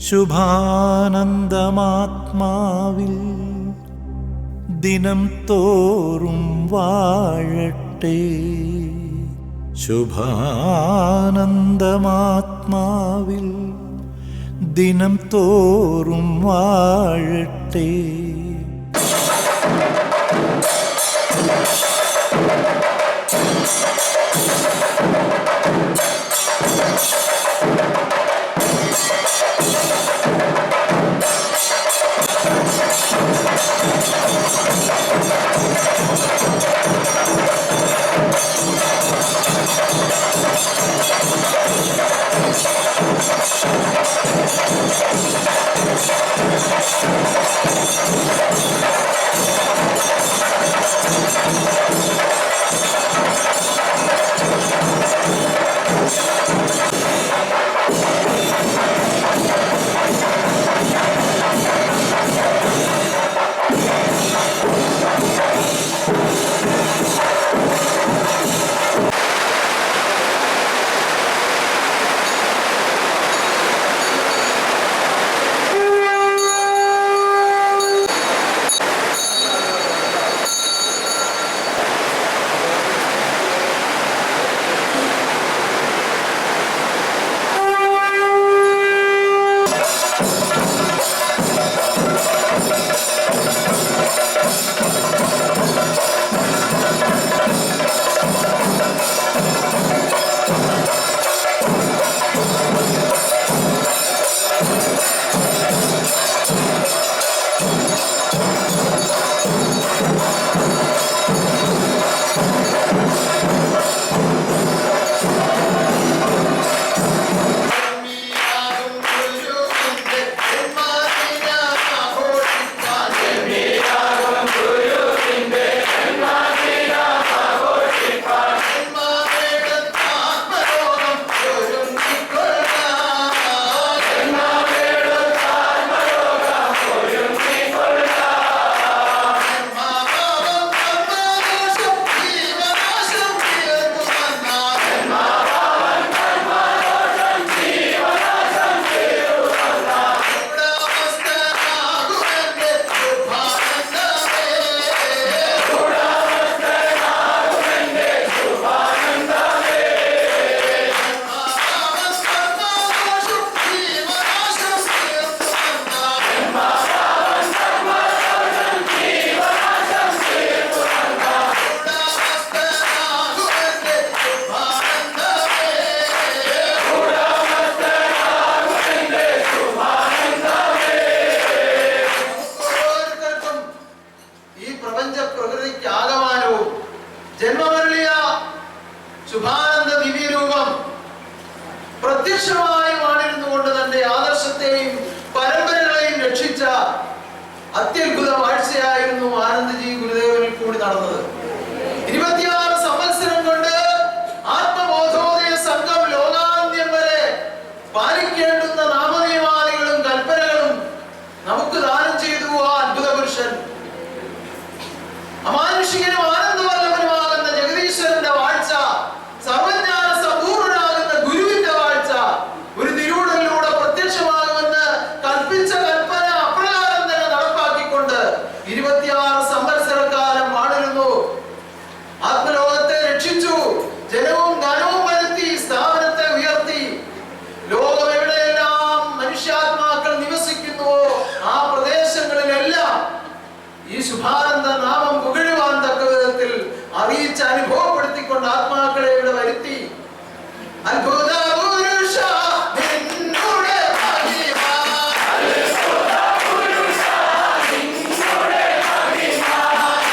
ശുഭാനന്ദമാത്മാവിൽ ദിനം തോറും വാഴട്ടെ. ശുഭാനന്ദമാത്മാവിൽ ദിനം തോറും വാഴട്ടെ. ശുഭാനന്ദ ദിവ്യരൂപം പ്രത്യക്ഷമായി വാണിരുന്നുകൊണ്ട് തന്റെ ആദർശത്തെയും പരമ്പരകളെയും രക്ഷിച്ച അത്യത്ഭുത വാഴ്ചയായിരുന്നു ആനന്ദജി ഗുരുദേവനിൽ കൂടി നടന്നത്. 26 സംവത്സരം കൊണ്ട് ആത്മബോധോദയ സംഘം ലോകാന്ത്യം വരെ പാലിക്കേണ്ടുന്ന നാമനിയമാദികളും കൽപ്പനകളും നമുക്ക് ദാനം ചെയ്തു ആ അത്ഭുത പുരുഷൻ. അമാനുഷികനും ആനന്ദവല്ലഭനുമാകുന്ന ജഗദീശ്വരന്റെ വാഴ്ച, സർവജ്ഞാന സമ്പൂർണനാകുന്ന ഗുരുവിന്റെ വാഴ്ച ഒരു തിരുവുടലിലൂടെ പ്രത്യക്ഷമാകുമെന്ന് കൽപ്പിച്ച കൽപ്പന അപ്രകാരം തന്നെ നടപ്പാക്കിക്കൊണ്ട് 26 സംവത്സരക്കാലം വാണിരുന്നു. ആത്മലോകത്തെ രക്ഷിച്ചു, ജനവും ധനവും വരുത്തി, സ്ഥാപനത്തെ ഉയർത്തി. ലോകം എവിടെയെല്ലാം മനുഷ്യാത്മാക്കൾ നിവസിക്കുന്നുവോ ആ പ്രദേശങ്ങളിലെല്ലാം ഈ ശുഭാനന്ദ നാമം പുകഴുവാൻ തക്ക വിധത്തിൽ അറിയിച്ച് അനുഭവപ്പെടുത്തിക്കൊണ്ട് ആത്മാക്കളെ ഇവിടെ വരുത്തി. അത്ഭുത പുരുഷ നിന്നുടെ മഹിമ, അത്ഭുത പുരുഷ നിന്നുടെ മഹിമ,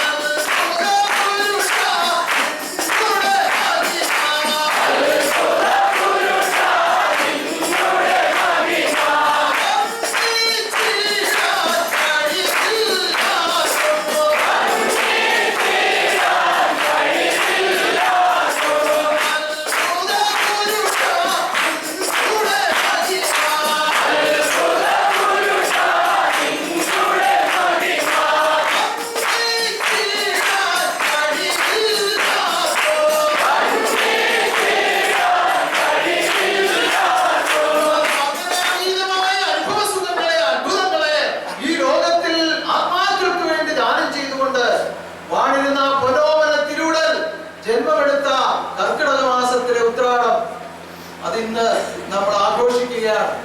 അത്ഭുത പുരുഷ നിന്നുടെ മഹിമ, അത്ഭുത പുരുഷ നിന്നുടെ മഹിമ. ഇന്ന് നമ്മൾ ആഘോഷിക്കുകയാണ്.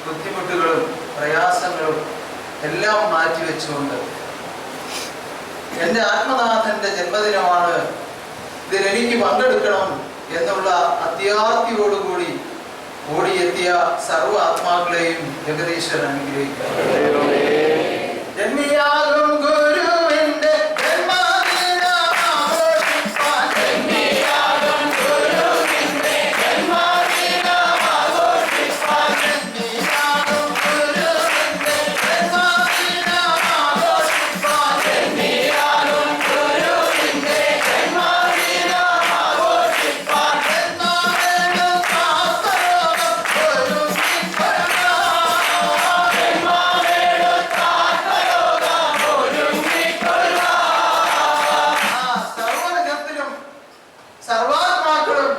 ബുദ്ധിമുട്ടുകളും പ്രയാസങ്ങളും എല്ലാം മാറ്റിവെച്ചുകൊണ്ട് എൻ്റെ ആത്മനാഥന്റെ ജന്മദിനമാണ്, ഇതിൽ എനിക്ക് പങ്കെടുക്കണം എന്നുള്ള അത്യാർത്തിയോടുകൂടി ഓടിയെത്തിയ സർവ്വ ആത്മാക്കളെയും ജഗദീശ്വരൻ അനുഗ്രഹിക്കുന്നു. ജന്മിയാകും ഗുരുവിന്റെ സർവാത്മാക്കളും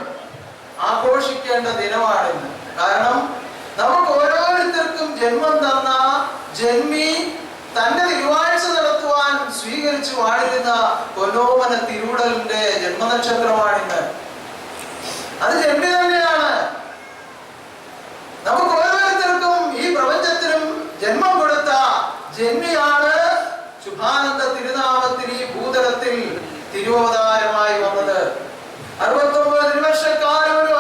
ആഘോഷിക്കേണ്ട ദിനമാണിന്ന്. കാരണം നമുക്ക് ഓരോരുത്തർക്കും ജന്മം തന്ന ജന്മി തന്റെ തിരുവാഴ്ച നടത്തുവാൻ സ്വീകരിച്ചു വാണിരുന്ന പൊന്നോമന തിരുവുടലിന്റെ ജന്മനക്ഷത്രമാണിന്ന്. അത് ജന്മി തന്നെയാണ്. നമുക്ക് ഓരോരുത്തർക്കും ഈ പ്രപഞ്ചത്തിനും ജന്മം കൊടുത്ത ജന്മിയാണ് ശുഭാനന്ദ തിരുനാമത്തിൽ ഈ ഭൂതലത്തിൽ തിരുവവതാരമായി വന്നത്. 69 വർഷക്കാലം ഒരു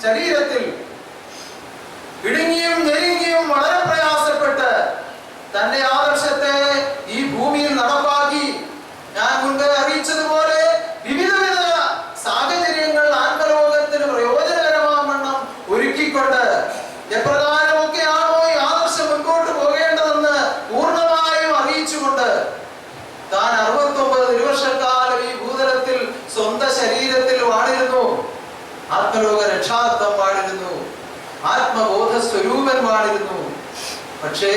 ശരീരത്തിൽ ഇടുങ്ങിയും ഞെരുങ്ങിയും വളരെ പ്രയാസപ്പെട്ട് തന്റെ ആദർശത്തെ ഈ ഭൂമിയിൽ നടപ്പാക്കി, ഞാൻ മുൻപേ അറിയിച്ചതുപോലെ വിവിധ സാഹചര്യങ്ങൾ ആത്മലോകത്തിന് പ്രയോജനകരമാവണ്ണം ഒരുക്കിക്കൊണ്ട് എപ്രകാരമൊക്കെയാണോ ഈ ആദർശം മുൻപോട്ട് പോകേണ്ടതെന്ന് പൂർണ്ണമായും അറിയിച്ചുകൊണ്ട് താൻ 69 തിരുവർഷക്കാലം ഈ ഭൂതലത്തിൽ സ്വന്തം ശരീരത്തിൽ വാണിരുന്നു. ആത്മലോക രക്ഷാർത്ഥം വാണിരുന്നു, ആത്മബോധ സ്വരൂപൻ വാണിരുന്നു. പക്ഷേ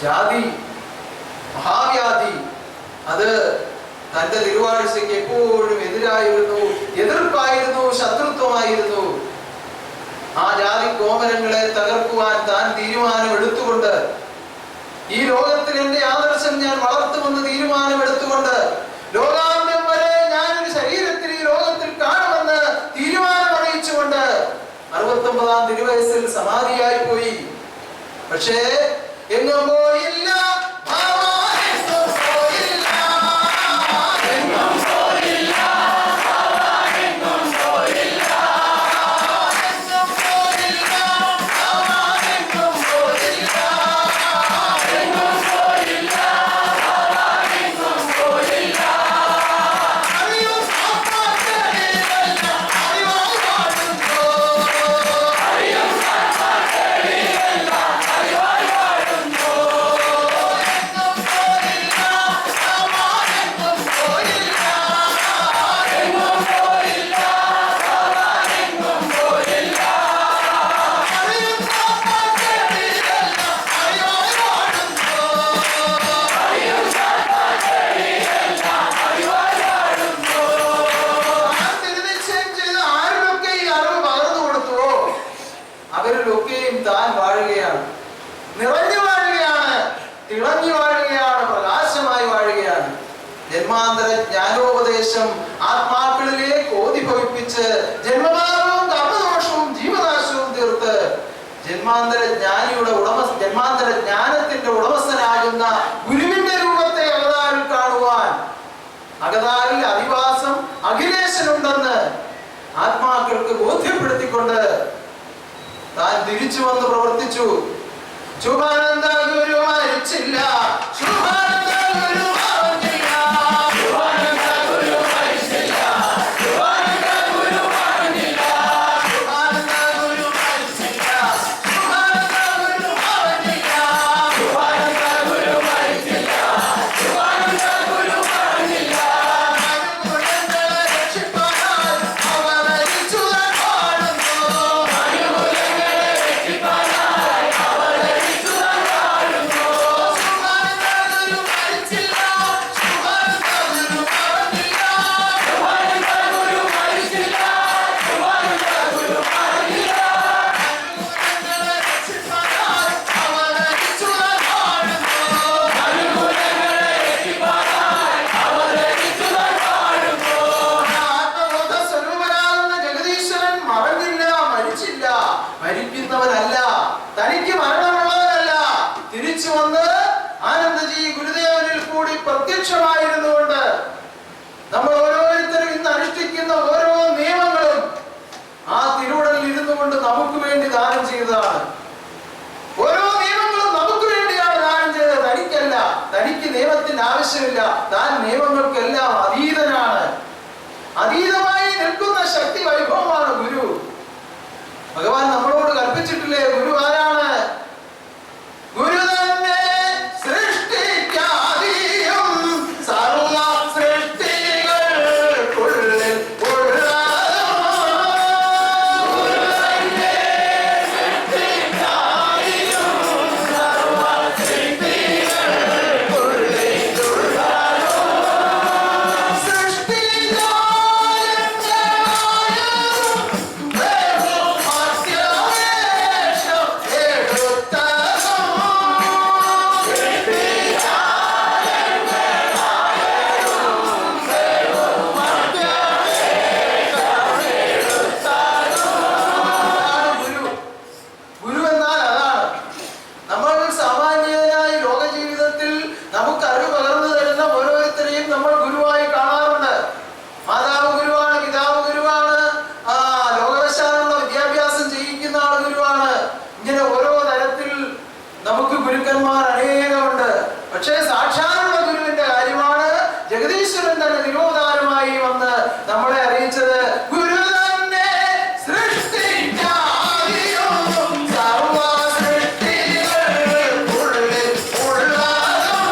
ജാതി, മഹാവ്യാധി അത് തന്റെ തിരുവാഴ്ചയ്ക്ക് എപ്പോഴും എതിരായിരുന്നു, എതിർപ്പായിരുന്നു, ശത്രുത്വമായിരുന്നു. ആ ജാതി കോമരങ്ങളെ തകർക്കുവാൻ താൻ തീരുമാനമെടുത്തുകൊണ്ട്, ഈ ലോകത്തിൽ എന്റെ ആദർശം ഞാൻ വളർത്തുമെന്ന് തീരുമാനമെടുത്തുകൊണ്ട്, ലോകാന്ത്യം വരെ ഞാനൊരു ശരീരത്തിൽ ഈ ലോകത്തിൽ കാണുമെന്ന് തീരുമാനമറിയിച്ചുകൊണ്ട് 69-ാം തിരുവയസ്സിൽ സമാധിയായി പോയി. പക്ഷേ എങ്ങും പോയില്ല, തിളങ്ങി വാഴുകയാണ്, പ്രകാശമായി വാഴുകയാണ്. ജന്മാന്തര ജ്ഞാനോപദേശം ആത്മാക്കളിലേക്ക് ഓതിഭവിപ്പിച്ച് ജന്മമാനവും കർമ്മദോഷവും ജീവനാശവും തീർത്ത് ജന്മാന്തര ജ്ഞാനത്തിന്റെ ഉടമസ്ഥനാകുന്ന ഗുരുവിന്റെ രൂപത്തെ അവതാരിൽ കാണുവാൻ അകതാരിൽ അധിവാസം അഖിലേശനുണ്ടെന്ന് ആത്മാക്കൾക്ക് ബോധ്യപ്പെടുത്തിക്കൊണ്ട് താൻ തിരിച്ചു വന്ന് പ്രവർത്തിച്ചു. ശുഭാനന്ദ ഗുരു മരിച്ചില്ല, ശുഭാനന്ദ ഗുരു മരിച്ചില്ല, ശുഭാനന്ദ ഗുരു മരിച്ചില്ല, ശുഭാനന്ദ ഗുരു മരിച്ചില്ല, ശുഭാനന്ദ ഗുരു മരിച്ചില്ല, ശുഭാനന്ദ ഗുരു മരിച്ചില്ല, ശുഭാനന്ദ ഗുരു മരിച്ചില്ല, ശുഭാനന്ദ ഗുരു മരിച്ചില്ല. മനുകുലങ്ങളെ രക്ഷിപ്പാനായി അവതരിച്ചു കാണുന്നു, മനുകുലങ്ങളെ രക്ഷിപ്പാനായി അവതരിച്ചു കാണുന്നു. ശുഭാനന്ദ ഗുരു മരിച്ചില്ല, ശുഭാനന്ദ ഗുരു മരിച്ചില്ല, ശുഭാനന്ദ ഗുരു മരിച്ചില്ല, ശുഭാനന്ദ ഗുരു മരിച്ചില്ല. മനുകുലങ്ങളെ രക്ഷിപ്പാനായി അവതരിച്ചു കാണുന്നു, മനുകുലങ്ങളെ രക്ഷിപ്പാനായി അവതരിച്ചു കാണുന്നു. ആത്മബോധ സ്വരൂപനാകുന്ന ജഗദീശ്വരൻ മറന്നില്ല, മരിച്ചില്ല, മരിക്കുന്നവനല്ല, തനിക്ക് മരണമുള്ളവനല്ല. തിരിച്ചു വന്ന് ആനന്ദജി ഗുരുദേവനിൽ കൂടി പ്രത്യക്ഷമായിരുന്നുകൊണ്ട് നമ്മൾ ഓരോരുത്തരും ഇന്ന് അനുഷ്ഠിക്കുന്ന ഓരോ നിയമങ്ങളും ആ തിരുവുടലിൽ ഇരുന്നു കൊണ്ട് നമുക്ക് വേണ്ടി ദാനം ചെയ്തതാണ്. ഓരോ നിയമങ്ങളും നമുക്ക് വേണ്ടിയാണ് ദാനം ചെയ്തത്, തനിക്കല്ല. തനിക്ക് നിയമത്തിന്റെ ആവശ്യമില്ല, താൻ നിയമങ്ങൾക്കെല്ലാം അതീതനാണ്. അതീതമായി നിൽക്കുന്ന ശക്തി വൈഭവമാണ് ഗുരു. ഭഗവാൻ നമ്മളോട് കൽപ്പിച്ചിട്ടില്ലേ, ഗുരു ആരാണ്? ഗുരു തന്നെ സൃഷ്ടിക്കാതെയും സർവ സൃഷ്ടികൾക്കുള്ളിൽ ഉള്ളതും. ഗുരു തന്നെ സൃഷ്ടിക്കാതെയും സർവ സൃഷ്ടികൾക്കുള്ളിൽ ഉള്ളതും. സൃഷ്ടിജാലങ്ങളായതും ബഹുമത്യവേഷം എടുത്തതും. ഗുരു ഗുരു എന്നാൽ അതാണ്. നമ്മൾ സാമാന്യനായി ലോക ജീവിതത്തിൽ നമുക്ക് അറിവ് പകർന്നു തരുന്ന ഓരോരുത്തരെയും നമ്മൾ ഗുരുവായി കാണാറുണ്ട്. മാതാവ് ഗുരുവാണ്, പിതാവ് ഗുരുവാണ്, ലോകവശാലുള്ള വിദ്യാഭ്യാസം ചെയ്യിക്കുന്ന ആൾ ഗുരുവാണ്. ഇങ്ങനെ ഓരോ തരത്തിൽ നമുക്ക് ഗുരുക്കന്മാർ അനേകമുണ്ട്. പക്ഷേ സാക്ഷാലുള്ള ഗുരുവിന്റെ കാര്യമാണ് ജഗദീശ്വരൻ തന്നെ നിരോധാരമായി വന്ന് നമ്മളെ അറിയിച്ചത്. ഗുരു തന്നെ സൃഷ്ടിക്കാതെയും സർവ സൃഷ്ടികൾക്കുള്ളിൽ ഉള്ളതും.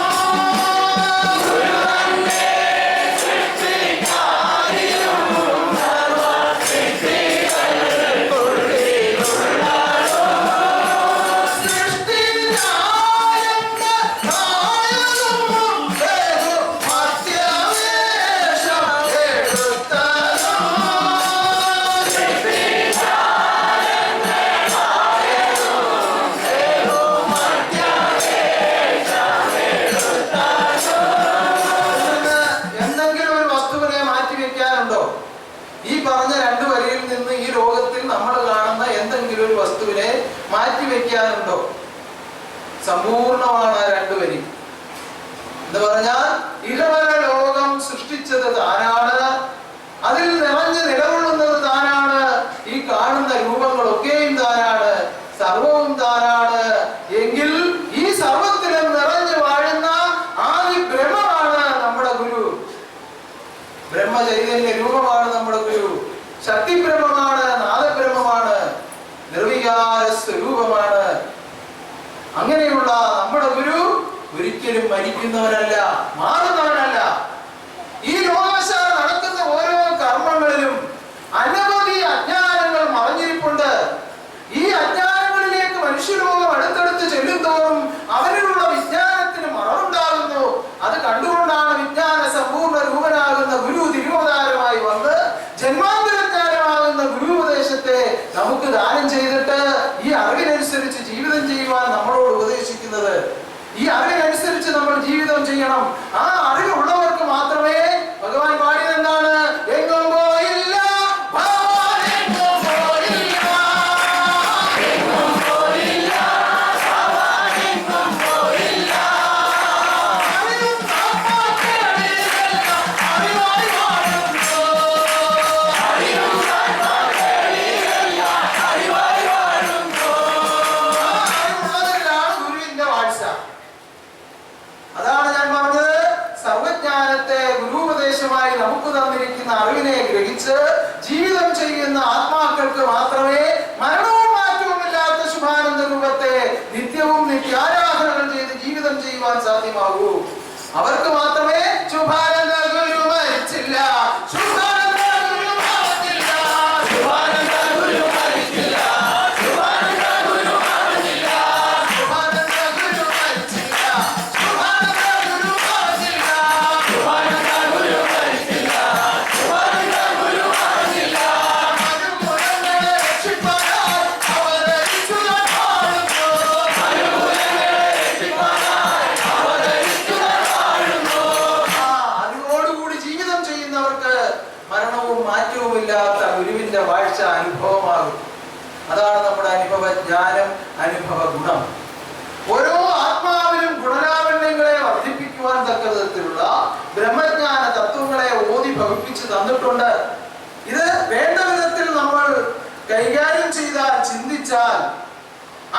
ഗുരു തന്നെ സൃഷ്ടിക്കാതെയും സർവ സൃഷ്ടികൾക്കുള്ളിൽ ഉള്ളതും. സൃഷ്ടിജാലങ്ങളായതും ബഹുമത്യവേഷം എടുത്തതും. എന്തെങ്കിലും ഒരു വസ്തുവിനെ മാറ്റിവെക്കാനുണ്ടോ? ഈ പറഞ്ഞ രണ്ടു വരിയിൽ നിന്ന് ഈ ലോകത്തിൽ നമ്മൾ കാണുന്ന എന്തെങ്കിലും ഒരു വസ്തുവിനെ മാറ്റിവെക്കാനുണ്ടോ? സമ്പൂർണമാണ് ആ രണ്ടു വരി എന്ന് പറഞ്ഞാൽ ഇഹവര ലോകം സൃഷ്ടിച്ചത് താനാണ്, അതിൽ നിറഞ്ഞ് നിലകൊള്ളുന്നത് താനാണ്, ഈ കാണുന്ന രൂപങ്ങളൊക്കെയും താനാണ്, സർവവും താനാണ്. എങ്കിൽ ഈ സർവത്തിലും നിറഞ്ഞു വാഴുന്ന ആദി ബ്രഹ്മമാണ് നമ്മുടെ ഗുരു. ബ്രഹ്മചൈതന്യ രൂപമാണ് നമ്മുടെ ഗുരു. ശക്തിബ്രഹ്മമാണ്, നാദബ്രഹ്മമാണ്, നിർവികാര സ്വരൂപമാണ്. അങ്ങനെയുള്ള നമ്മുടെ ഗുരു ഒരിക്കലും മരിക്കുന്നവനല്ല, മാറുന്നവനല്ല. ഈ ലോകവശാൽ നടക്കുന്ന ഓരോ കർമ്മങ്ങളിലും അനവധി അജ്ഞാനങ്ങൾ മറഞ്ഞിരിപ്പുണ്ട്. ഈ അജ്ഞാനങ്ങളിലേക്ക് മനുഷ്യലോകം അടുത്തടുത്ത് ചെല്ലുന്തോറും അവരിലുള്ള വിജ്ഞാനത്തിന് മറവുണ്ടാകുന്നു. അത് കണ്ടുകൊണ്ടാണ് വിജ്ഞാന സമ്പൂർണ്ണ രൂപനാകുന്ന ഗുരു തിരുവതാരമായി വന്ന് ജന്മാന്തരജ്ഞാനമാകുന്ന ഗുരുപദേശത്തെ നമുക്ക് ദാനം ചെയ്തിട്ട് ഈ അറിവിനനുസരിച്ച് ജീവിതം ചെയ്യുവാൻ നമ്മളോട് ഉപദേശിക്കുന്നത്. ഈ അറിവിനനുസരിച്ച് ആ അറിവുള്ളവർക്ക് മാത്രമേ ഭഗവാൻ പാടിയത് എന്താണ്? എങ്ങും പോയില്ല ഭഗവാൻ, എങ്ങും പോയില്ല, എങ്ങും പോയില്ല ഭഗവാൻ, എങ്ങും പോയില്ല. അറിവും ആത്മാക്കളിലെല്ലാം അറിവായി വാഴുന്നു, അറിവും ആത്മാക്കളിലെല്ലാം അറിവായി വാഴുന്നു. അറിവുള്ളവരിലാണ് ഗുരുവിന്റെ വാഴ്ച. അതാണ് ഞാൻ പറഞ്ഞത്, സർവജ്ഞാനത്തെ ഗുരുപദേശമായി നമുക്ക് തന്നിരിക്കുന്ന അറിവിനെ ഗ്രഹിച്ച് ജീവിതം ചെയ്യുന്ന ആത്മാക്കൾക്ക് മാത്രമേ മരണവും മാറ്റവുമില്ലാത്ത ശുഭാനന്ദ രൂപത്തെ നിത്യവും നിത്യാരാധനകൾ ചെയ്ത് ജീവിതം ചെയ്യുവാൻ സാധ്യമാകൂ. അവർക്ക് മാത്രമേ ശുഭാനന്ദ ഗുരു മരിച്ചില്ല, ശുഭാനന്ദ ഗുരു മരിച്ചില്ല, ശുഭാനന്ദ ഗുരു മരിച്ചില്ല, ശുഭാനന്ദ ഗുരു മരിച്ചില്ല, ശുഭാനന്ദ ഗുരു മരിച്ചില്ല, ശുഭാനന്ദ ഗുരു മരിച്ചില്ല, ശുഭാനന്ദ ഗുരു മരിച്ചില്ല, ശുഭാനന്ദ ഗുരു മരിച്ചില്ല. മനുകുലങ്ങളെ രക്ഷിപ്പാനായി അവതരിച്ചുതാൻ വാഴുന്നു, മനുകുലങ്ങളെ രക്ഷിപ്പാനായി അവതരിച്ചുതാൻ വാഴുന്നു. അറിവോടുകൂടി ജീവിതം ചെയ്യുന്നവർക്ക് മരണവും മാറ്റവുമില്ലാത്ത ഗുരുവിന്റെ വാഴ്ച അനുഭവമാകും. അതാണ് നമ്മുടെ അനുഭവ ജ്ഞാനം, അനുഭവ ഗുണം. ഓരോ ആത്മാവിലും ഗുണലാവണ്യങ്ങളെ വർദ്ധിപ്പിക്കുവാൻ തക്ക വിധത്തിലുള്ള ബ്രഹ്മജ്ഞാന തത്വങ്ങളെ ഓതി ഭവിപ്പിച്ച് തന്നിട്ടുണ്ട്. ഇത് വേണ്ട വിധത്തിൽ നമ്മൾ കൈകാര്യം ചെയ്താൽ, ചിന്തിച്ചാൽ,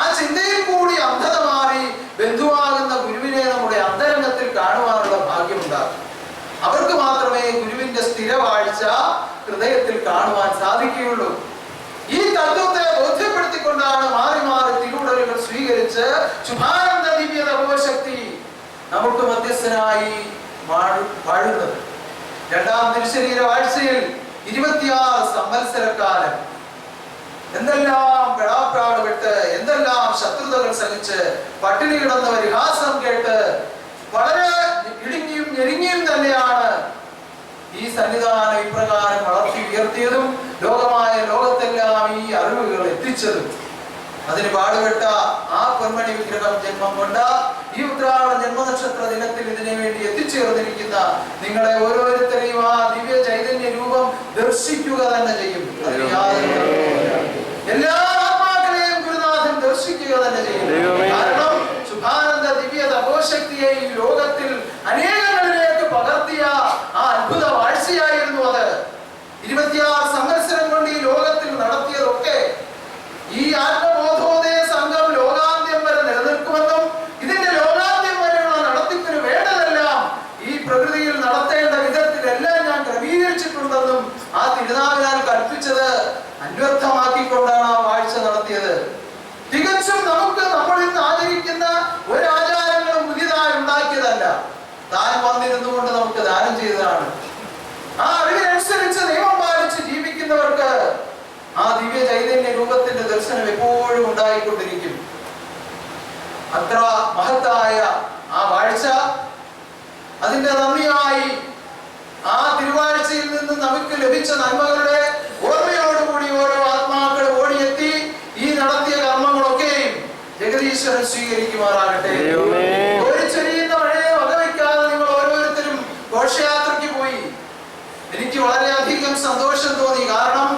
ആ ചിന്തയിൽ കൂടി അന്ധത മാറി ബന്ധുവാകുന്ന ഗുരുവിനെ നമ്മുടെ അന്തരംഗത്തിൽ കാണുവാനുള്ള ഭാഗ്യമുണ്ടാകും. അവർക്ക് മാത്രമേ ഗുരുവിന്റെ സ്ഥിരവാഴ്ച ഹൃദയത്തിൽ കാണുവാൻ സാധിക്കുകയുള്ളൂ. ഈ തത്വത്തെ ബോധ്യപ്പെടുത്തിക്കൊണ്ടാണ് മാറി മാറി തിരുവുടലുകൾ സ്വീകരിച്ച് ശുഭാനന്ദ ദിവ്യ തപോശക്തി നമുക്ക് മധ്യസ്ഥനായി വാഴുന്നത്. രണ്ടാം തിരുശരീര വാഴ്ചയിൽ 26 സംവത്സരക്കാലം എന്തെല്ലാം പെടാപ്പാടുപെട്ട്, എന്തെല്ലാം ശത്രുതകൾ സഹിച്ച്, പട്ടിണി കിടന്ന പരിഹാസം കേട്ട് വളരെ ഇടുങ്ങിയും ഞെരുങ്ങിയും തന്നെയാണ് ഈ സന്നിധാനം ഇപ്രകാരം വളർത്തി ഉയർത്തിയതും ലോകമായ ലോകത്തെല്ലാം ഈ അറിവുകൾ എത്തിച്ചതും. അതിന് പാടുപെട്ട ആ പൊന്മണി വിഗ്രഹം ജന്മം കൊണ്ട ഈ ഉത്രാട ജന്മനക്ഷത്ര ദിനത്തിൽ ഇതിനു വേണ്ടി എത്തിച്ചേർന്നിരിക്കുന്ന നിങ്ങളെ ഓരോരുത്തരെയും ആ ദിവ്യ ചൈതന്യ രൂപം ദർശിക്കുക തന്നെ ചെയ്യും. എല്ലാ ആത്മാക്കളെയും ഗുരുനാഥൻ ദർശിക്കുക തന്നെ ചെയ്യും. കാരണം ശുഭാനന്ദ ദിവ്യ തപോശക്തിയെ ഈ ലോകത്തിൽ അനേകങ്ങളിലേക്ക് പകർത്തിയ ആ അത്ഭുത വാഴ്ചയായിരുന്നു അത്. 26 സംവത്സരം കൊണ്ട് ഈ ലോകത്തിൽ നടത്തിയതൊക്കെ ഈ ആത്മബോധോദയ സംഘം ലോകാന്ത്യം വരെ നിലനിൽക്കുമെന്നും ഇതിന്റെ ലോകാന്ത്യം വരെയുള്ള നടത്തിപ്പിന് വേണ്ടതെല്ലാം ഈ പ്രകൃതിയിൽ നടത്തേണ്ട വിധത്തിലെല്ലാം ഞാൻ ക്രമീകരിച്ചിട്ടുണ്ടെന്നും ആ തിരുനാളിനാൽ കൽപ്പിച്ചത് അന്വർത്ഥമാക്കിക്കൊണ്ടാണ് ആ വാഴ്ച നടത്തിയത്. തികച്ചും നമ്മൾ ഇന്ന് ആചരിക്കുന്ന ഒരു ആചാരങ്ങളും പുതിയതായി ഉണ്ടാക്കിയതല്ല. താൻ വന്നിരുന്നു കൊണ്ട് നമുക്ക് ദാനം ചെയ്തതാണ്. ആ അറിവിനനുസരിച്ച് നിയമം പാലിച്ച് ജീവിക്കുന്നവർക്ക് ആ ദിവ്യ ചൈതന്യ രൂപത്തിന്റെ ദർശനം എപ്പോഴും ഉണ്ടായിക്കൊണ്ടിരിക്കും. അത്ര മഹത്തായ ആ വാഴ്ച, അതിന്റെ നന്ദിയായി ആ തിരുവാഴ്ചയിൽ നിന്ന് നമുക്ക് ലഭിച്ച നന്മകളുടെ ഓർമ്മയോടുകൂടി ഓരോ ആത്മാക്കൾ ഓടിയെത്തി ഈ നടത്തിയ കർമ്മങ്ങളൊക്കെയും ജഗദീശ്വരൻ സ്വീകരിക്കുമാറാകട്ടെ. ഒരു ചെറിയ മഴയെ വകവയ്ക്കാതെ നിങ്ങൾ ഓരോരുത്തരും ഘോഷയാത്രയ്ക്ക് പോയി. എനിക്ക് വളരെയധികം സന്തോഷം തോന്നി. കാരണം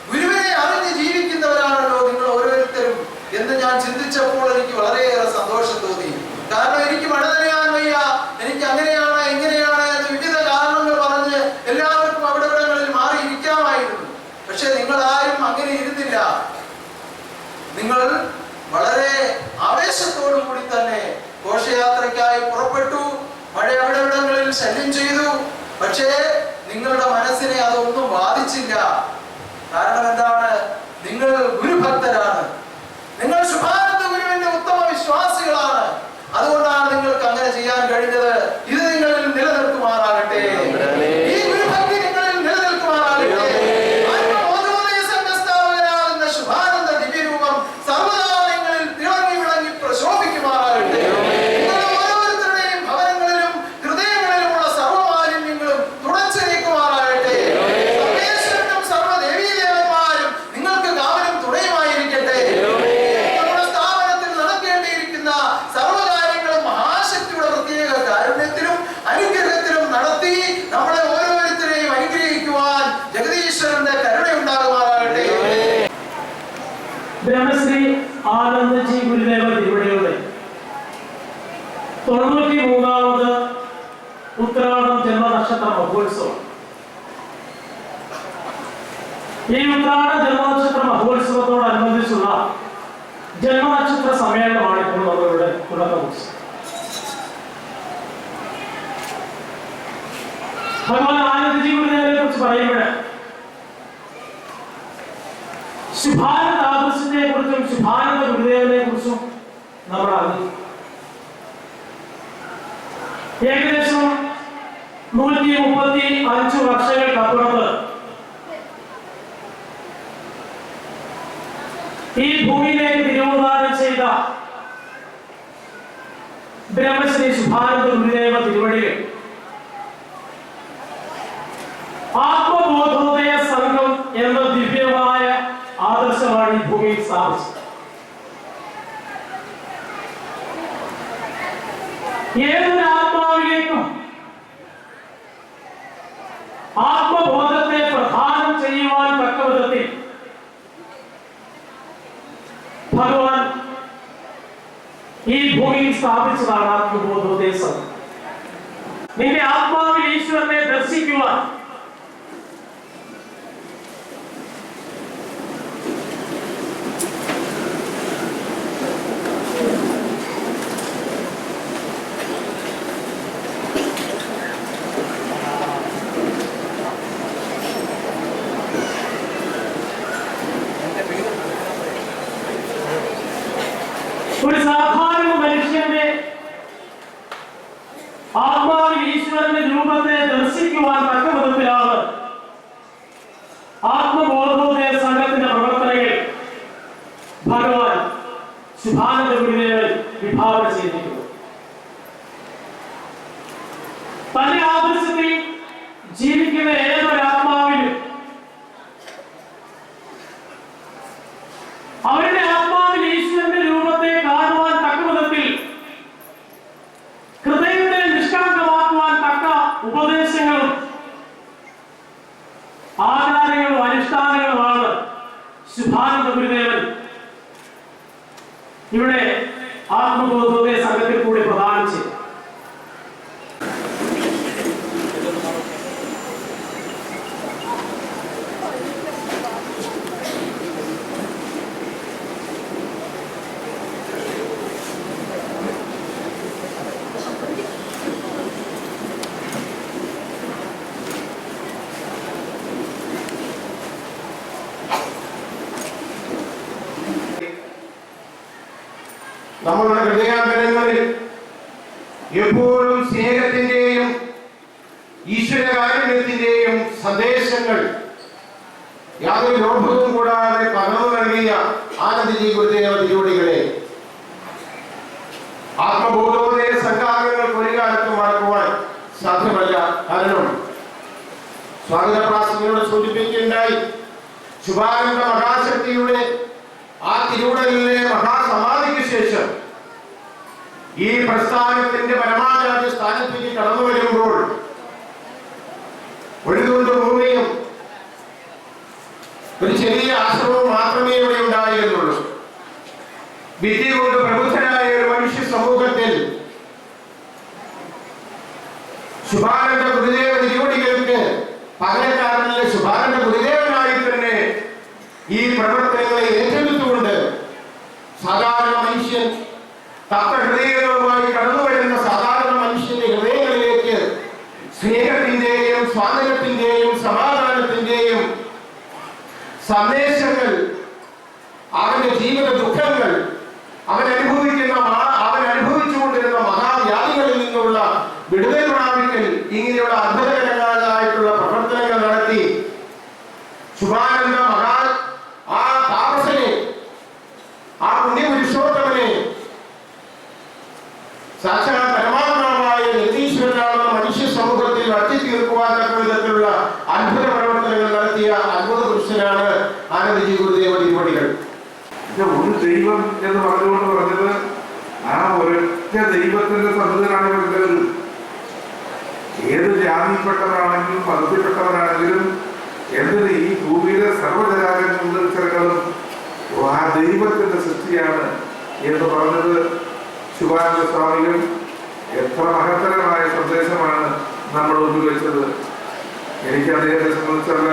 ഗുരുവിനെ അറിഞ്ഞ് ജീവിക്കുന്നവരാണല്ലോ നിങ്ങൾ ഓരോരുത്തരും എന്ന് ഞാൻ ചിന്തിച്ചപ്പോൾ എനിക്ക് വളരെയേറെ സന്തോഷം തോന്നി. കാരണം എനിക്ക് മഴ നനയാൻ വയ്യ, എനിക്ക് അങ്ങനെയാണ് ഇങ്ങനെയാണ് എന്ന് വിവിധ കാരണങ്ങൾ പറഞ്ഞ് എല്ലാവർക്കും അവിടെവിടങ്ങളിൽ മാറിയിരിക്കാമായിരുന്നു. പക്ഷെ നിങ്ങൾ ആരും അങ്ങനെ ഇരുന്നില്ല. നിങ്ങൾ വളരെ ആവേശത്തോടു കൂടി തന്നെ ഘോഷയാത്രയ്ക്കായി പുറപ്പെട്ടു. മഴ അവിടെവിടങ്ങളിൽ ശല്യം ചെയ്തു. പക്ഷേ നിങ്ങളുടെ മനസ്സിനെ അതൊന്നും ബാധിച്ചില്ല. കാരണം എന്താണ്? നിങ്ങൾ ഗുരുഭക്തരാണ്. നിങ്ങൾ ശുഭാനന്ദ ഗുരുവിന്റെ ഉത്തമ വിശ്വാസികളാണ്. അതുകൊണ്ടാണ് നിങ്ങൾക്ക് അങ്ങനെ ചെയ്യാൻ കഴിഞ്ഞത്. ഇത് നിങ്ങളിൽ നിലനിർത്തുമാറാകട്ടെ. ഈ ഗുരുഭക്തി നിങ്ങളിൽ നിലനിൽക്കുമാറാകട്ടെ. ആത്മബോധോദയ സംഘസ്ഥാപകനാകുന്ന ശുഭാനന്ദ ദിവ്യരൂപം സർവ്വതാ നിങ്ങളിൽ തിളങ്ങി വിളങ്ങി പ്രശോഭിക്കുമാറാകട്ടെ. നിങ്ങളുടെ ഓരോരുത്തരുടെയും ഭവനങ്ങളിലും ഹൃദയങ്ങളിലുമുള്ള സർവ്വമാലിന്യങ്ങളും തുടച്ചു നീക്കുമാറാകട്ടെ. സർവേശ്വരനും സർവ്വദേവീദേവന്മാരും നിങ്ങൾക്ക് കാവലും തുണയുമായിരിക്കട്ടെ. 93ാമത് ഉത്രാടം ജന്മനക്ഷത്ര മഹോത്സവം. ഈ ഉത്രാട ജന്മനക്ഷത്ര മഹോത്സവത്തോടനുബന്ധിച്ചുള്ള ജന്മനക്ഷത്ര സമ്മേളനമാണ് ഇപ്പോൾ നമ്മളിവിടെ തുടക്കം കുറിച്ചത്. ഭഗവാൻ ആനന്ദജീവിതയെ കുറിച്ച് പറയുമ്പോൾ ശുഭാനന്ദ ആദർശത്തെ കുറിച്ചും ശുഭാനന്ദ ഗുരുദേവനെ കുറിച്ചും നമ്മൾ അറിഞ്ഞു. ഏകദേശം 135 വർഷങ്ങൾക്കപ്പുറത്ത് ഈ ഭൂമിയിലേക്ക് തിരുവോധാനം ചെയ്ത ബ്രഹ്മശ്രീ ശുഭാനന്ദ ഗുരുദേവ തിരുവടികൾ ആത്മബോധോദയ സംഘം എന്ന ദിവ്യമായ ആദർശമാണ് ഈ ഭൂമിയിൽ സ്ഥാപിച്ചത്. ഏതൊരു ആത്മാവിലേക്കും ആത്മബോധത്തെ പ്രധാനം ചെയ്യുവാൻ തക്ക വിധത്തിൽ ഭഗവാൻ ഈ ഭൂമിയിൽ സ്ഥാപിച്ചതാണ് ആത്മബോധോദയ സംഘം. നിന്റെ ആത്മാവിൽ ഈശ്വരനെ ദർശിക്കുവാൻ ഒരു സാധാരണ മനുഷ്യന്റെ ആത്മാവിൽ ഈശ്വരന്റെ രൂപത്തെ ദർശിക്കുവാൻ തക്ക വിധത്തിലാണ് ആത്മബോധോദയ സംഘത്തിന്റെ പ്രവർത്തനങ്ങൾ ഭഗവാൻ ശുഭാനന്ദ ഗുരുദേവൻ വിഭാവന ചെയ്തിരിക്കുന്നു. തന്റെ ആദർശത്തിൽ ജീവിക്കുന്ന ഏതൊരാത്മാവിലും അവരുടെ ആത്മാവിൽ ഈശ്വരന്റെ രൂപത്തെ കാണുവാൻ തക്ക വിധത്തിൽ ഹൃദയത്തെ നിഷ്കളങ്കമാക്കുവാൻ തക്ക ഉപദേശങ്ങളും ആചാരങ്ങളും അനുഷ്ഠാനങ്ങളുമാണ് ശുഭാനന്ദ ഗുരുദേവൻ ഇവിടെ ആത്മബോധോദയ സംഘത്തിൽ കൂടി പ്രദാനം ചെയ്തു. നമ്മളുടെ ഹൃദയാന്തരങ്ങളിൽ എപ്പോഴും സ്നേഹത്തിന്റെയും ഈശ്വരകാരുണ്യത്തിന്റെയും സന്ദേശങ്ങൾ യാതൊരു ലോഭവും കൂടാതെ പകർന്നു നൽകിയ ആനന്ദജി ഗുരുദേവ തിരുവടികളെ ആത്മബോധോദയ സംഘാംഗങ്ങൾക്ക് ഒരു കാലത്തും മടക്കുവാൻ സാധ്യമല്ല. കാരണം സ്വാഗത പ്രാസംഗിയോട് സൂചിപ്പിക്കുകയുണ്ടായി, ശുഭാനന്ദ മഹാശക്തിയുടെ ആ തിരുവുടലിലെ മഹാസമാധിക്ക് ശേഷം ഈ പ്രസ്ഥാനത്തിന്റെ പരമാചാര്യ സ്ഥാനത്തേക്ക് കടന്നു വരുമ്പോൾ ഒരു തുണ്ട് ഭൂമിയും ഒരു ചെറിയ ആശ്രമവും മാത്രമേ ഇവിടെ ഉണ്ടായിരുന്നുള്ളൂ. വിധി കൊണ്ട് പ്രബുദ്ധനായ ഒരു മനുഷ്യ സമൂഹത്തിൽ ശുഭാനന്ദ ഗുരുദേവ തിരുവടികൾക്ക് പകരക്കാരനിലെ ശുഭാനന്ദ ഗുരുദേവനായി തന്നെ ഈ പ്രവർത്തനങ്ങളെ ഏറ്റെടുത്തുകൊണ്ട് സാധാരണ മനുഷ്യൻ തത്വഹൃദയങ്ങളുമായി കടന്നു വരുന്ന സാധാരണ മനുഷ്യന്റെ ഹൃദയങ്ങളിലേക്ക് സ്നേഹത്തിന്റെയും സ്വാതന്ത്ര്യത്തിന്റെയും സമാധാനത്തിന്റെയും സന്ദേശങ്ങൾ, അവന്റെ ജീവിത ദുഃഖങ്ങൾ, അവൻ അനുഭവിച്ചുകൊണ്ടിരുന്ന മഹാവ്യാധികളിൽ നിന്നുള്ള വിടുതൽ പ്രാപിക്കൽ, ഇങ്ങനെയുള്ള അത്ഭുതകരങ്ങളായിട്ടുള്ള പ്രവർത്തനങ്ങൾ നടത്തി ശുഭാനന്ദ ആ താപസനെ, ആ പുണ്യപുരുഷോത്തമനെ സാക്ഷാൽ പരമാത്മാവായ ജഗദീശ്വരനാണെന്ന മനുഷ്യ സമൂഹത്തിൽ അട്ടി തീർക്കുവാൻ തക്ക വിധത്തിലുള്ള അത്ഭുത പ്രവർത്തനങ്ങൾ നടത്തിയ അത്ഭുത പുരുഷനാണ് ആനന്ദജി ഗുരുദേവ തിരുവടികൾ. ഒരു ദൈവം എന്ന് പറഞ്ഞത് ആ ഒരൊറ്റ ദൈവത്തിന്റെ സന്നിധിയിലാണ് വരുന്നത്. ഏത് ജാതിയിൽപ്പെട്ടവരാണെങ്കിലും മതത്തിൽപ്പെട്ടവരാണെങ്കിലും എന്തിന് ഈ ഭൂമിയിലെ സർവ്വജരാജങ്ങളും ആ ദൈവത്തിന്റെ സൃഷ്ടിയാണ് എന്ന് പറഞ്ഞത് ശുഭാനന്ദ സ്വാമികൾ എത്ര മഹത്തരമായ സന്ദേശമാണ് നമ്മുടെ മുമ്പിൽ വെച്ചത്. എനിക്ക് അദ്ദേഹത്തെ സംബന്ധിച്ചുള്ള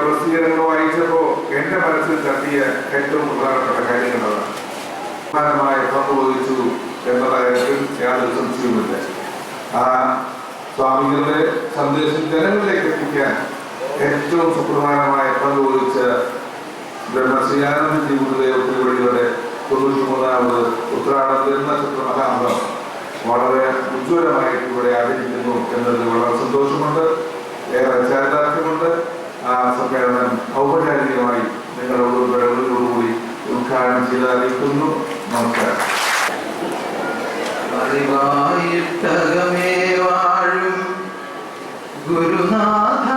പ്രസിദ്ധീകരണങ്ങൾ വായിച്ചപ്പോൾ എൻ്റെ മനസ്സിൽ തട്ടിയ ഏറ്റവും പ്രധാനപ്പെട്ട കാര്യങ്ങളാണ് പ്രധാനമായ പങ്ക് വഹിച്ചു എന്ന കാര്യത്തിൽ യാതൊരു സംശയവുമില്ല. ആ സ്വാമികളുടെ സന്ദേശം ജനങ്ങളിലേക്ക് എത്തിക്കാൻ ഏറ്റവും സുപ്രധാനമായ പങ്ക് വഹിച്ച ബ്രഹ്മശ്രീ ആനന്ദജി ഗുരുദേവ തിരുവടിയുടെ 93ാമത് ഉത്രാടം ജന്മനക്ഷത്ര മഹാമൃതം വളരെ ഉജ്ജ്വലമായിട്ട് ഇവിടെ ആചരിക്കുന്നു എന്നതിൽ വളരെ സന്തോഷമുണ്ട്, ഏറെ ചാരിതാർത്ഥ്യമുണ്ട്. ആ സമ്മേളനം ഔപചാരികമായി നിങ്ങളോടുകൂടി ഉദ്ഘാടനം ചെയ്ത് അറിയിക്കുന്നു. നമസ്കാരം. ഗുരുനാഥ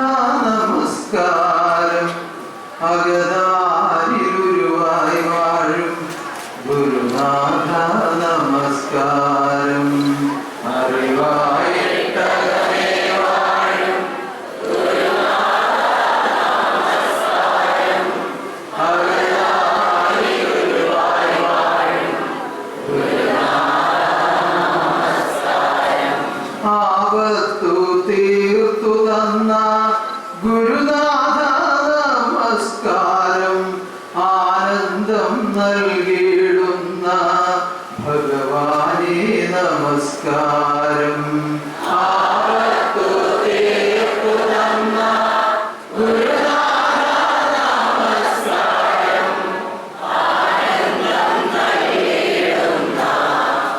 നമസ്കാരം. അകതാരിലുരുവായി വാഴും ഗുരുനാഥ നമസ്കാരം. അറിവായിട്ടകമേ വാഴും അകതാരിലുരുവായി വാഴും ആപത്തു തീർത്തു തന്ന ഗുരുനാഥ നമസ്കാരം. ആനന്ദം നൽകിയിടുന്ന ഭഗവാനേ നമസ്കാരം. ആപത്തു തീർത്തു തന്ന ഗുരുനാഥ നമസ്കാരം. ആനന്ദം നൽകിയിടുന്ന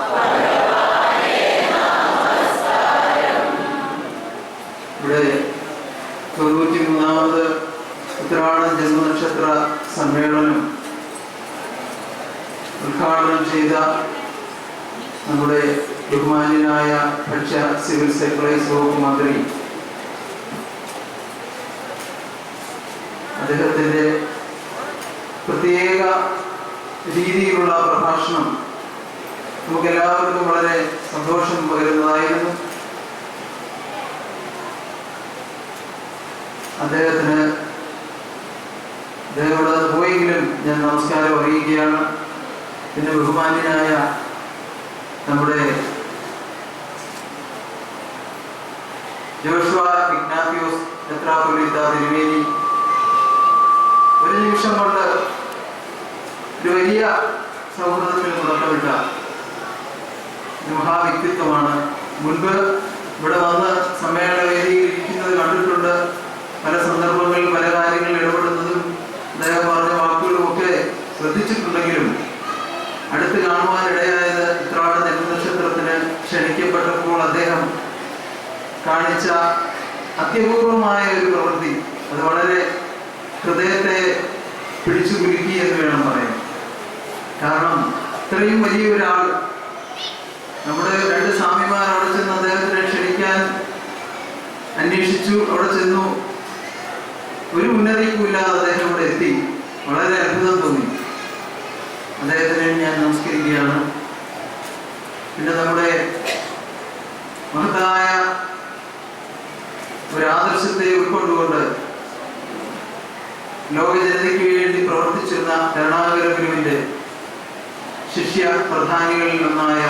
ഭഗവാനേ നമസ്കാരം. ഇവിടെ 93ാമത് ഉത്രാടം ജന്മനക്ഷത്ര സമ്മേളനം ഉദ്ഘാടനം ചെയ്ത നമ്മുടെ ബഹുമാന്യനായ ഭക്ഷ്യ സിവിൽ സപ്ലൈസ് വകുപ്പ് മന്ത്രി അദ്ദേഹത്തിൻ്റെ പ്രത്യേക രീതിയിലുള്ള പ്രഭാഷണം നമുക്കെല്ലാവർക്കും വളരെ സന്തോഷം പകരുന്നതായിരുന്നു. അദ്ദേഹത്തിന് അദ്ദേഹത്തോട് പോയെങ്കിലും ഞാൻ നമസ്കാരം അറിയിക്കുകയാണ്. പിന്നെ ബഹുമാന്യനായ നമ്മുടെ ജോഷുവ ഇഗ്നാത്യോസ് മെത്രാപ്പൊലീത്ത തിരുമേനി ഒരു നിമിഷം കൊണ്ട് ഒരു വലിയ സൗഹൃദത്തിൽ തുടക്കമിട്ട മഹാവ്യക്തിത്വമാണ്. മുൻപ് ഇവിടെ വന്ന് സമ്മേളന വേദിയിൽ ഇരിക്കുന്നത് കണ്ടിട്ടുണ്ട്. പല സന്ദർഭങ്ങളിൽ പല കാര്യങ്ങളിൽ ഇടപെടുന്നതും അദ്ദേഹം പറഞ്ഞ വാക്കുകളുമൊക്കെ ശ്രദ്ധിച്ചിട്ടുണ്ടെങ്കിലും അടുത്ത് കാണുവാനിടയായത് ഉത്രാട ജന്മനക്ഷത്രത്തിന് ക്ഷണിക്കപ്പെട്ടപ്പോൾ അദ്ദേഹം കാണിച്ച അത്യപൂർവമായ ഒരു പ്രവൃത്തി അത് വളരെ ഹൃദയത്തെ പിടിച്ചു കുലുക്കി എന്ന് വേണം പറയാൻ. കാരണം ഇത്രയും വലിയൊരാൾ, നമ്മുടെ 2 സ്വാമിമാർ അവിടെ ചെന്ന് അദ്ദേഹത്തിനെ ക്ഷണിക്കാൻ അന്വേഷിച്ചു. അവിടെ ചെന്നു, ഒരു മുന്നറിയിപ്പുമില്ലാതെ അദ്ദേഹം ഇവിടെ എത്തി. വളരെ അത്ഭുതം തോന്നി. അദ്ദേഹത്തിനെ ഞാൻ നമസ്കരിക്കുകയാണ്. പിന്നെ നമ്മുടെ മഹത്തായ ഒരു ആദർശത്തെ ഉൾക്കൊണ്ടുകൊണ്ട് ലോക ജനതയ്ക്ക് വേണ്ടി പ്രവർത്തിച്ചിരുന്ന കരുണാകര ഗുരുവിന്റെ ശിഷ്യ പ്രധാനികളിൽ ഒന്നായ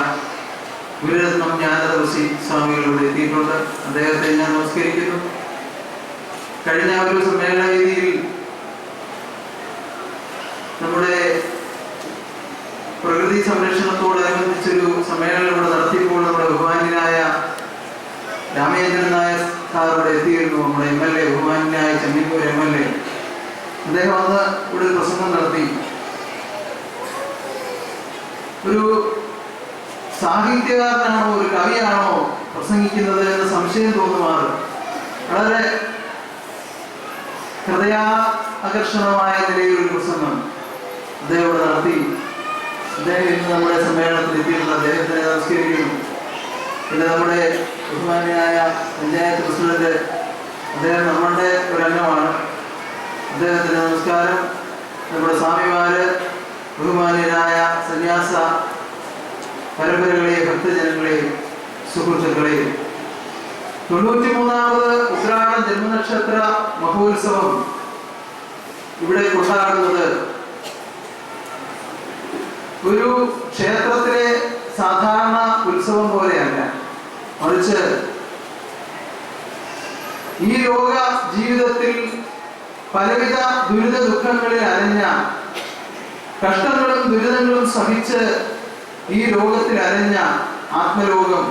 ഗുരുരത്നം ജ്ഞാനദർശി സ്വാമികളിലൂടെ എത്തിയിട്ടുണ്ട്. അദ്ദേഹത്തെ ഞാൻ നമസ്കരിക്കുന്നു. കഴിഞ്ഞ ഒരു സമ്മേളന വേദിയിൽ നമ്മുടെ പ്രകൃതി സംരക്ഷണത്തോടനുബന്ധിച്ചൊരു സമ്മേളനം ഇവിടെ നടത്തിയപ്പോൾ നമ്മുടെ ബഹുമാന്യനായ രാമേന്ദ്രൻ നായർ സാറിവിടെ എത്തിയിരുന്നു. നമ്മുടെ MLA, ബഹുമാന്യനായ ചെമ്മീൻപൂർ MLA. അദ്ദേഹം അന്ന് ഇവിടെ പ്രസംഗം നടത്തി. ഒരു സാഹിത്യകാരനാണോ ഒരു കവിയാണോ പ്രസംഗിക്കുന്നത് എന്ന് സംശയം തോന്നുമാറ് വളരെ ഹൃദയാകർഷണമായ നിലയിൽ ഒരു പ്രസംഗം അദ്ദേഹം ഇവിടെ നടത്തി. അദ്ദേഹം ഇന്ന് നമ്മുടെ സമ്മേളനത്തിൽ എത്തിയിട്ടുള്ള അദ്ദേഹത്തിനെ നമസ്കരിക്കുന്നു. പിന്നെ നമ്മുടെ ബഹുമാന്യനായ പഞ്ചായത്ത് പ്രസിഡന്റ്, അദ്ദേഹം നമ്മളുടെ ഒരു അംഗമാണ്. അദ്ദേഹത്തിന് നമസ്കാരം. നമ്മുടെ സ്വാമിമാര്, ബഹുമാന്യനായ സന്യാസ പരമ്പരകളെ, ഭക്തജനങ്ങളെ, സുഹൃത്തുക്കളെ, 93ാമത് ഉത്രാടം ജന്മനക്ഷത്ര മഹോത്സവം ഇവിടെ കൊണ്ടാടുന്നത് ഒരു ക്ഷേത്രത്തിലെ സാധാരണ ഉത്സവം പോലെയല്ല, മറിച്ച് ഈ ലോക ജീവിതത്തിൽ പലവിധ ദുരിത ദുഃഖങ്ങളിൽ അലഞ്ഞ, കഷ്ടങ്ങളും ദുരിതങ്ങളും സഹിച്ച് ഈ ലോകത്തിൽ അലഞ്ഞ ആത്മലോകം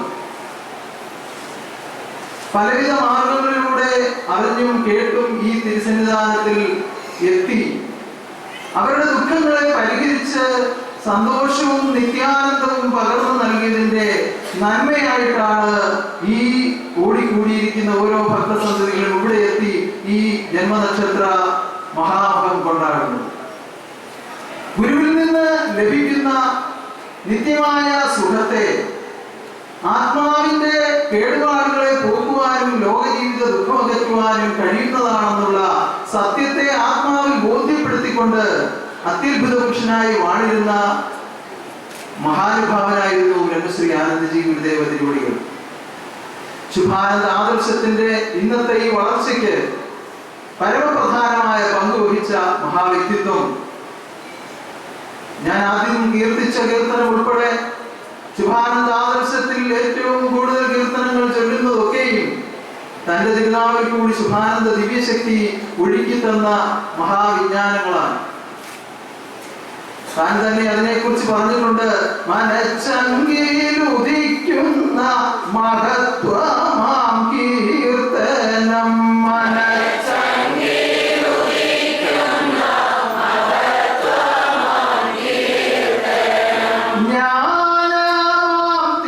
പലവിധ മാർഗങ്ങളിലൂടെ അറിഞ്ഞും കേട്ടും ഈ തിരുസന്നിധാനത്തിൽ എത്തി അവരുടെ ദുഃഖങ്ങളെ പരിഹരിച്ച് സന്തോഷവും നിത്യാനന്ദവും പകർന്നു നൽകിയതിന്റെ നന്മയായിട്ടാണ് ഈ ഓടിക്കൂടിയിരിക്കുന്ന ഓരോ ഭക്തസന്തതികളും ഇവിടെ എത്തി ഈ ജന്മനക്ഷത്ര മഹാമഹം കൊണ്ടാടുന്നത്. ഗുരുവിൽ നിന്ന് ലഭിക്കുന്ന നിത്യമായ സുഖത്തെ, ആത്മാവിന്റെ കേടുപാടുകളെ പോക്കുവാനും ലോകജീവിത ദുഃഖമകറ്റുവാനും കഴിയുന്നതാണെന്നുള്ള സത്യത്തെ ആത്മാവിൽ ബോധ്യപ്പെടുത്തിക്കൊണ്ട് അത്യത്ഭുത പുരുഷനായി വാണിരുന്ന മഹാനുഭാവനായിരുന്നു ബ്രഹ്മശ്രീ ആനന്ദജി ഗുരുദേവ തിരുവടികൾ. ശുഭാനന്ദ ആദർശത്തിന്റെ ഇന്നത്തെ ഈ വളർച്ചയ്ക്ക് പരമപ്രധാനമായ പങ്ക് വഹിച്ച മഹാവ്യക്തിത്വം. ഞാൻ ആദ്യം കീർത്തിച്ച കീർത്തനം ഉൾപ്പെടെ ശുഭാനന്ദ ആദർശത്തിൽ ഏറ്റവും കൂടുതൽ കീർത്തനങ്ങൾ ചൊല്ലുന്നതൊക്കെയും തന്റെ തിരുനാളിൽ കൂടി ശുഭാനന്ദ ദിവ്യശക്തി ഒഴുക്കി തന്ന മഹാവിജ്ഞാനങ്ങളാണ്. താൻ തന്നെ അതിനെക്കുറിച്ച് പറഞ്ഞിട്ടുണ്ട്. മനച്ചങ്കിലുദിക്കുന്ന മഹത്വമാം കീർത്തനം,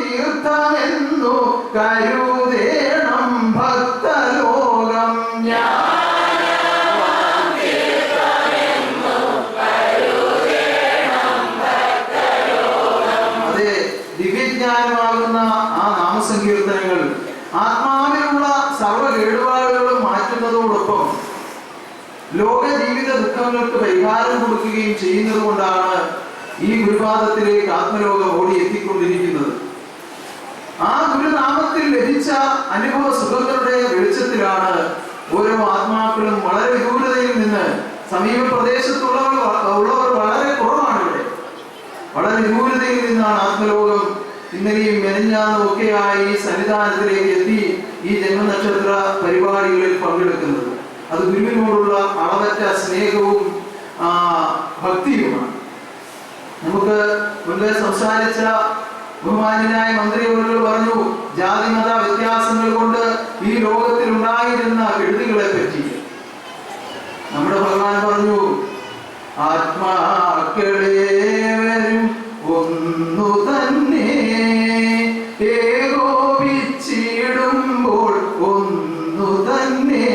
തീർത്ഥമെന്നു കരുതേണം ഭക്തലോകം. അതെ, ദിവ്യജ്ഞാനമാകുന്ന ആ നാമസങ്കീർത്തനങ്ങൾ ആത്മാവിലുള്ള സർവ്വ കേടുപാടുകളും മാറ്റുന്നതോടൊപ്പം ലോക ജീവിത ദുഃഖങ്ങൾക്ക് പരിഹാരം കൊടുക്കുകയും ചെയ്യുന്നത് കൊണ്ടാണ് ഈ ഗുരുപാദത്തിലേക്ക് ആത്മലോകം ഓടി എത്തിക്കൊണ്ടിരിക്കുന്നത്. ആ ഗുരുനാമത്തിൽ ലഭിച്ച അനുഭവ സുഖങ്ങളുടെ വെളിച്ചത്തിലാണ് ഓരോ ആത്മാക്കളും വളരെ വിദൂരതയിൽ നിന്ന്, സമീപ പ്രദേശത്തുള്ളവർ വളരെ കുറവാണ് ഇവിടെ, വളരെ വിദൂരതയിൽ നിന്നാണ് ആത്മലോകം ഇന്നലെയും മെനഞ്ഞാന്നും ഒക്കെയായി സന്നിധാനത്തിലേക്ക് എത്തി ഈ ജന്മനക്ഷത്ര പരിപാടികളിൽ പങ്കെടുക്കുന്നത്. അത് ഗുരുവിനോടുള്ള അളവറ്റ സ്നേഹവും ഭക്തിയുമാണ്. നമുക്ക് മുൻപേ സംസാരിച്ച ബഹുമാന്യനായ മന്ത്രി അവர்கள் പറഞ്ഞു, ജാതി മത വ്യത്യാസങ്ങൾ കൊണ്ട് ഈ ലോകത്തിൽ ഉണ്ടായിരുന്ന കെടുതികളെ പറ്റി. നമ്മുടെ ഭഗവാൻ പറഞ്ഞു, ആത്മാക്കളേവരും ഒന്നു തന്നെ ഏകോപിച്ചിടുമ്പോൾ ഒന്നു തന്നെ.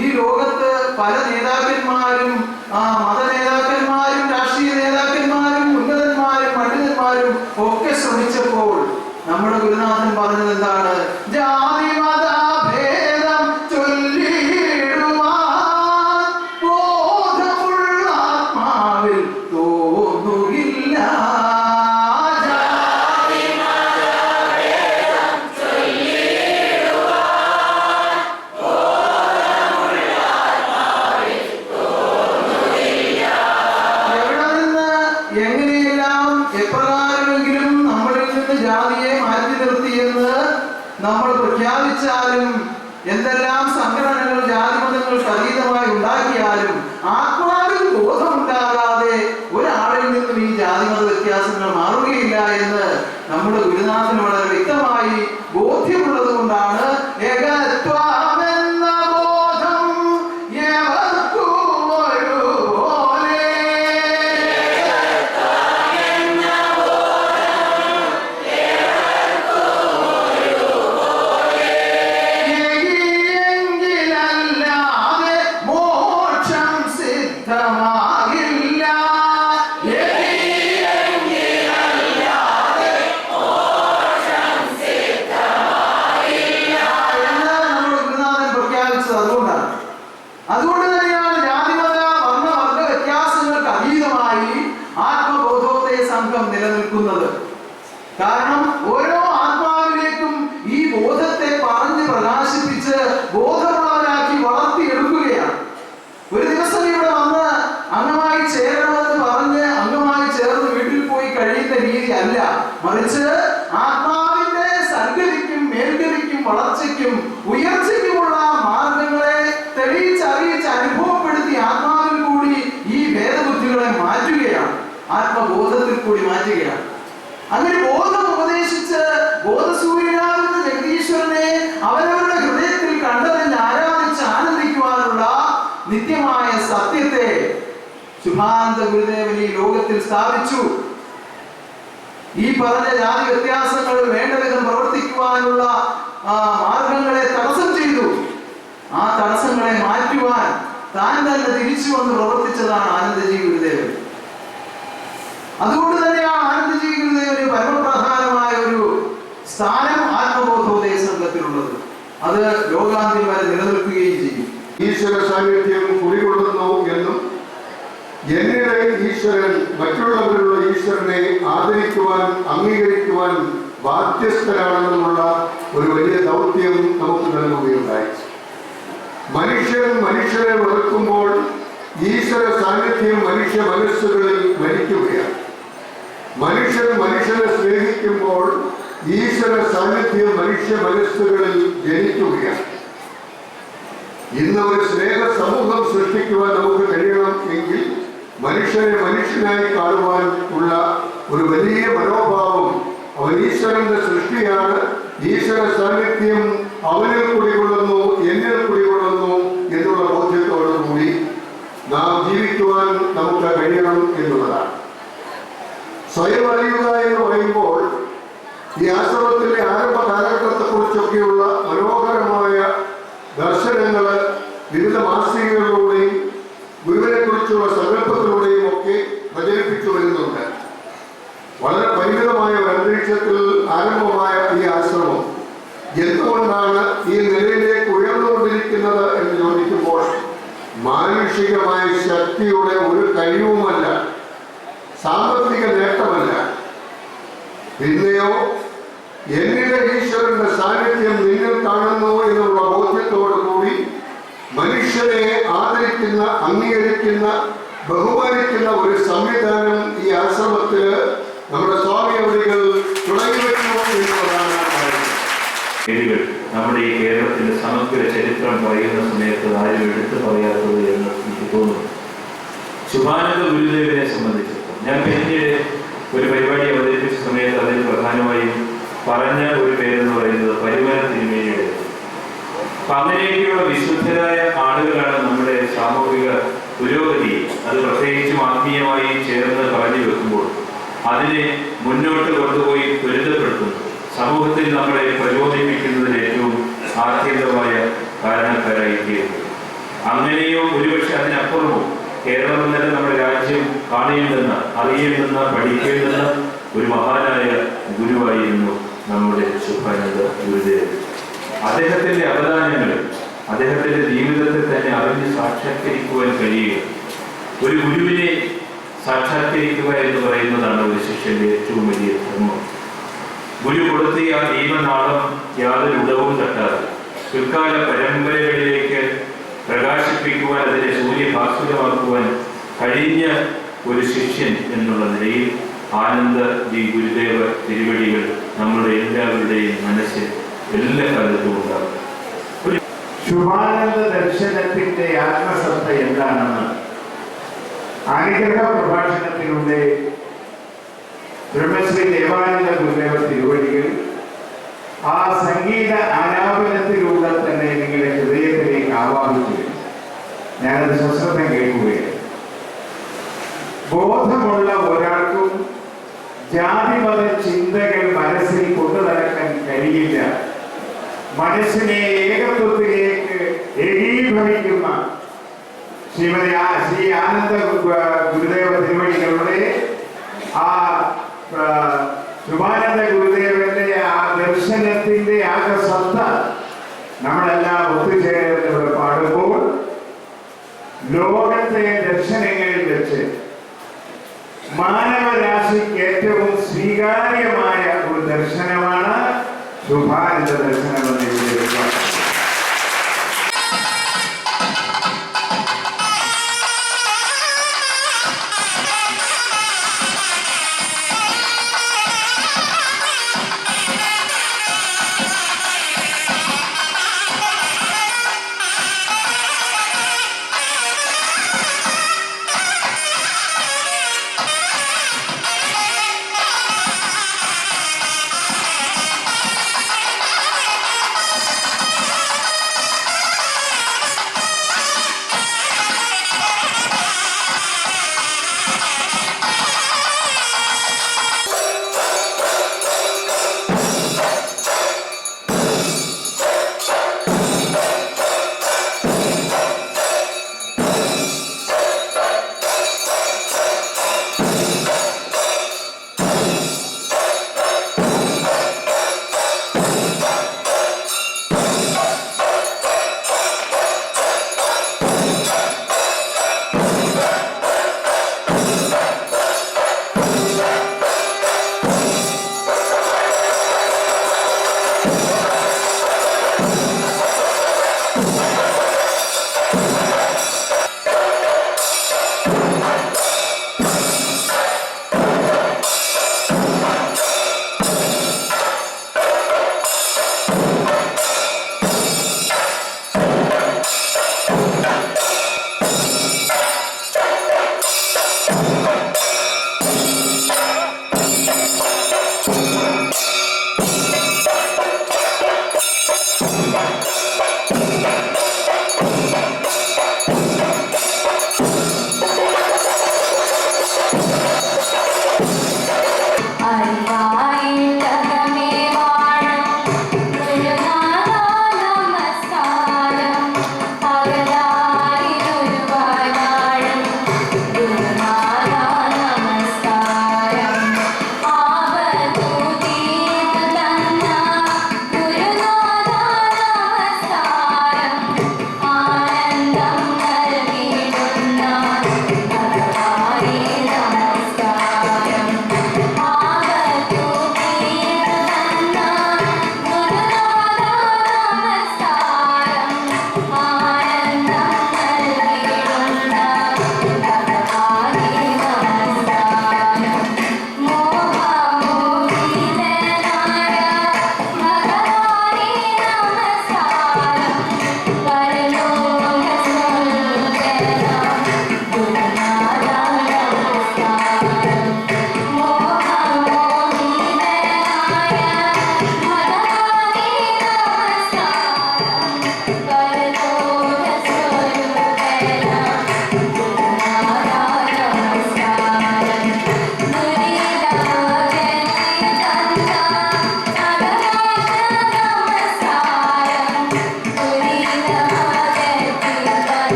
ഈ ലോകത്ത് പല നേതാക്കന്മാരും, മത നേതാക്കന്മാരും, രാഷ്ട്രീയ നേതാക്കന്മാരും, ഉന്നതന്മാരും, പണ്ഡിതന്മാരും ഒക്കെ ശ്രമിച്ചപ്പോൾ നമ്മുടെ ഗുരുനാഥൻ പറഞ്ഞത് എന്താണ്? ജാതി മത ഭേദം ചൊല്ലിടുവാൻ ബോധമുള്ള ആത്മാവിൽ തോന്നുകില്ല. എങ്ങനെയെല്ലാം എപ്രകാരമെങ്കിലും നമ്മളിൽ നിന്ന് ജാതിയെ മാറ്റി നിർത്തിയെന്ന് നമ്മൾ പ്രഖ്യാപിച്ചാലും, എന്തെല്ലാം സംഘടനകൾ അതുകൊണ്ട് തന്നെയാണ് ജാതിമത വർണ്ണവർഗ വ്യത്യാസങ്ങൾക്ക് അതീതമായി ആത്മബോധോദയ സംഘം നിലനിൽക്കുന്നത്. കാരണം ഓരോ ആത്മാവിലേക്കും ഈ ബോധത്തെ പറഞ്ഞ് പ്രകാശിപ്പിച്ച് ബോധമുള്ളവരാക്കി വളർത്തിയെടുക്കുകയാണ്. ഒരു ദിവസം ഇവിടെ വന്ന് അംഗമായി ചേരണമെന്ന് പറഞ്ഞ് അംഗമായി ചേർന്ന് വീട്ടിൽ പോയി കഴിയുന്ന രീതി അല്ല, മറിച്ച് ആത്മാവിന്റെ സൽഗതിക്കും മേൽഗതിക്കും വളർച്ചയ്ക്കും ഉയർച്ചയ്ക്കുമുള്ള മാർഗങ്ങളെ തെളിയിച്ചറിയിച്ച് അനുഭവപ്പെടുത്തി ആത്മാവിൽ കൂടി ഈ ഭേദബുദ്ധികളെ മാറ്റുകയാണ്, ആത്മബോധത്തിൽ കൂടി മാറ്റുകയാണ്. അങ്ങനെ ബോധം ഉപദേശിച്ച് ബോധസൂര്യനാകുന്ന ജഗദീശ്വരനെ അവരവരുടെ ഹൃദയത്തിൽ കണ്ടറിഞ്ഞ് ആരാധിച്ച് ആനന്ദിക്കുവാനുള്ള നിത്യമായ സത്യത്തെ ശുഭാനന്ദ ഗുരുദേവൻ ഈ ലോകത്തിൽ സ്ഥാപിച്ചു. ഈ പറഞ്ഞ ജാതി വ്യത്യാസങ്ങൾ വേണ്ട വിധം പ്രവർത്തിക്കുവാനുള്ള മാർഗങ്ങളെ തടസ്സം ചെയ്തു. ആ തടസ്സങ്ങളെ മാറ്റുവാൻ താൻ തന്നെ തിരിച്ചു വന്ന് പ്രവർത്തിച്ചതാണ് ആനന്ദജി ഗുരുദേവൻ. അതുകൊണ്ട് തന്നെയാണ് ആനന്ദജി ഗുരുദേവന് പരമപ്രധാനമായ ഒരു സ്ഥാനം ആത്മബോധോദയ സംഘത്തിലുള്ളത്. അത് ലോകാന്ത്യം വരെ നിലനിൽക്കുകയും ചെയ്യും. ഈശ്വര സാന്നിധ്യം കുടികൊള്ളുന്നു എന്നും എന്നിലെ ഈശ്വരൻ മറ്റുള്ളവരുള്ള ഈശ്വരനെ ആദരിക്കുവാൻ അംഗീകരിക്കുവാൻ ബാധ്യസ്ഥരാണെന്നുമുള്ള ഒരു വലിയ ദൗത്യം നമുക്ക് നൽകുകയുണ്ടായി. മനുഷ്യൻ മനുഷ്യരെ വെറുക്കുമ്പോൾ ഈശ്വര സാന്നിധ്യം മനുഷ്യ മനസ്സുകളിൽ മരിക്കുകയാണ്. മനുഷ്യൻ മനുഷ്യനെ സ്നേഹിക്കുമ്പോൾ ഈശ്വര സാന്നിധ്യം മനുഷ്യ മനസ്സുകളിൽ ജനിക്കുകയാണ്. ഇന്ന് ഒരു സ്നേഹ സമൂഹം സൃഷ്ടിക്കുവാൻ നമുക്ക് കഴിയണം എങ്കിൽ മനുഷ്യനെ മനുഷ്യനായി കാണുവാൻ ഉള്ള ഒരു വലിയ മനോഭാവം, അവൻ ഈശ്വരന്റെ സൃഷ്ടിയാണ്, ഈശ്വര സാന്നിധ്യം അവനിൽ കുടികൊള്ളുന്നു, എന്നിൽ കുടികൊള്ളുന്നു എന്നുള്ള ബോധ്യത്തോടുകൂടി നാം ജീവിക്കുവാൻ നമുക്ക് കഴിയണം എന്നുള്ളതാണ്. സ്വയം അറിയുക എന്ന് പറയുമ്പോൾ ഈ ആശ്രമത്തിന്റെ ആരംഭ കാലഘട്ടത്തെക്കുറിച്ചൊക്കെയുള്ള മനോഹരമായ ദർശനങ്ങൾ വിവിധ മാസികകളിലൂടെയും ഗുരുവിനെ കുറിച്ചുള്ള സങ്കല്പത്തിലൂടെയും ഒക്കെ പ്രചരിപ്പിച്ചു വരുന്നുണ്ട്. വളരെ പരിമിതമായ ഒരു അന്തരീക്ഷത്തിൽ ആരംഭമായ ഈ ആശ്രമം എന്തുകൊണ്ടാണ് ഈ നിലയിലേക്ക് ഉയർന്നുകൊണ്ടിരിക്കുന്നത് എന്ന് ചോദിക്കുമ്പോൾ മാനുഷികമായ ശക്തിയുടെ ഒരു കഴിവുമല്ല, സാമ്പത്തിക നേട്ടമല്ല, പിന്നെയോ എന്നിലെ ഈശ്വരന്റെ സാന്നിധ്യം നിങ്ങൾ കാണുന്നു എന്നുള്ള ബോധ്യത്തോടു കൂടി മനുഷ്യനെ ആദരിക്കുന്ന, അംഗീകരിക്കുന്ന, ബഹുമാനിക്കുന്ന ഒരു സംവിധാനം ഈ ആശ്രമത്തില് നമ്മുടെ സ്വാമി അവരികൾ തുടങ്ങി വെക്കുന്നു എന്നുള്ളതാണ്. നമ്മുടെ ഈ കേരളത്തിന്റെ സമഗ്ര ചരിത്രം പറയുന്ന സമയത്ത് ആരും എടുത്തു പറയാത്തത് എന്ന് എനിക്ക് തോന്നുന്നു. ശുഭാനന്ദ ഗുരുദേവനെ സംബന്ധിച്ചിടത്തോളം ഞാൻ പിന്നീട് ഒരു പരിപാടി അവതരിപ്പിച്ച സമയത്ത് അതിൽ പ്രധാനമായും പറഞ്ഞ ഒരു പേരെന്ന് പറയുന്നത് പരിമല തിരുമേനിയുടെ. അപ്പൊ അങ്ങനെയൊക്കെയുള്ള വിശുദ്ധരായ ആളുകളാണ് നമ്മുടെ സാമൂഹിക പുരോഗതി, അത് പ്രത്യേകിച്ചും ആത്മീയമായി ചേർന്ന് പറഞ്ഞു വെക്കുമ്പോൾ അതിനെ മുന്നോട്ട് കൊണ്ടുപോയി ത്വരിതപ്പെടുത്തുന്നു. സമൂഹത്തിൽ നമ്മളെ പ്രചോദിപ്പിക്കുന്നതിന് ഏറ്റവും ആത്യന്തമായ കാരണക്കാരായി തീരുന്നു. അങ്ങനെയോ ഒരുപക്ഷെ അതിനപ്പുറമോ കേരളം എന്നല്ല നമ്മുടെ രാജ്യം കാണേണ്ടുന്ന, അറിയേണ്ടുന്ന, പഠിക്കേണ്ടുന്ന ഒരു മഹാനായ ഗുരുവായിരുന്നു നമ്മുടെ ശുഭാനന്ദ ഗുരുദേവൻ. അദ്ദേഹത്തിന്റെ അവദാനങ്ങൾ അദ്ദേഹത്തിന്റെ ജീവിതത്തിൽ തന്നെ അറിഞ്ഞ് സാക്ഷാത്കരിക്കുവാൻ കഴിയുക, ഒരു ഗുരുവിനെ സാക്ഷാത്കരിക്കുക എന്ന് പറയുന്നതാണ് ഒരു ശിഷ്യന്റെ ഏറ്റവും വലിയ ധർമ്മം. ഗുരു കൊടുത്തിയ ആ ദീപനാളം യാതൊരു ഉടവും തട്ടാതെ പിൽക്കാല പരമ്പരകളിലേക്ക് പ്രകാശിപ്പിക്കുവാൻ, അതിനെ സൂര്യഭാസ്വരമാക്കുവാൻ കഴിഞ്ഞ ഒരു ശിഷ്യൻ എന്നുള്ള നിലയിൽ ആനന്ദ ജി ഗുരുദേവ തിരുവടികൾ നമ്മുടെ എല്ലാവരുടെയും മനസ്സിൽ എല്ലാ കാലത്തും ഉണ്ടാകും. ശുഭാനന്ദ ദർശനത്തിന്റെ ആത്മസത്ത എന്താണെന്ന് അനുഗ്രഹ പ്രഭാഷണത്തിലൂടെ ബ്രഹ്മശ്രീ ദേവാനന്ദ ഗുരുദേവ തിരുവടികൾ ആ സംഗീത ആലാപനത്തിലൂടെ തന്നെ നിങ്ങളുടെ ഹൃദയത്തിലേക്ക് ആവാഹിച്ചു. ഞാനത് സശ്രദ്ധം കേൾക്കുകയാണ്. ബോധമുള്ള ഒരാൾക്കും ജാതിമത ചിന്തകൾ മനസ്സിൽ കൊണ്ടു നടക്കാൻ കഴിയില്ല. മനസ്സിനെ ഏകത്വത്തിലേക്ക് ഏകീഭവിക്കുന്ന ശ്രീ ആനന്ദ